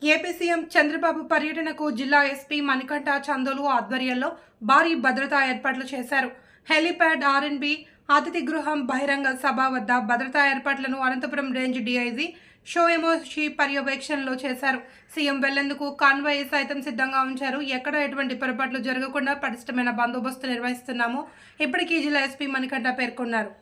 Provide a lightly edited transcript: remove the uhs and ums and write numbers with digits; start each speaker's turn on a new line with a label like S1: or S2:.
S1: AP CM Chandrababu పర్యటనకు జిల్లా SP Manikanta Chandolu ఆధ్వర్యంలో భారీ భద్రతా ఏర్పాట్లు చేశారు. హెలీప్యాడ్, ఆర్ఎన్బి, అతిథి గృహం, బహిరంగ సభ వద్ద భద్రతా ఏర్పాట్లను అనంతపురం రేంజ్ డీఐజీ షోయమోషి పర్యవేక్షణలో చేశారు. సీఎం వెళ్లేందుకు కాన్వాయ్ సైతం సిద్ధంగా ఉంచారు. ఎక్కడ ఎటువంటి పొరపాట్లు జరగకుండా పటిష్టమైన బందోబస్తు నిర్వహిస్తున్నాము ఇప్పటికీ జిల్లా ఎస్పీ మణికంఠ పేర్కొన్నారు.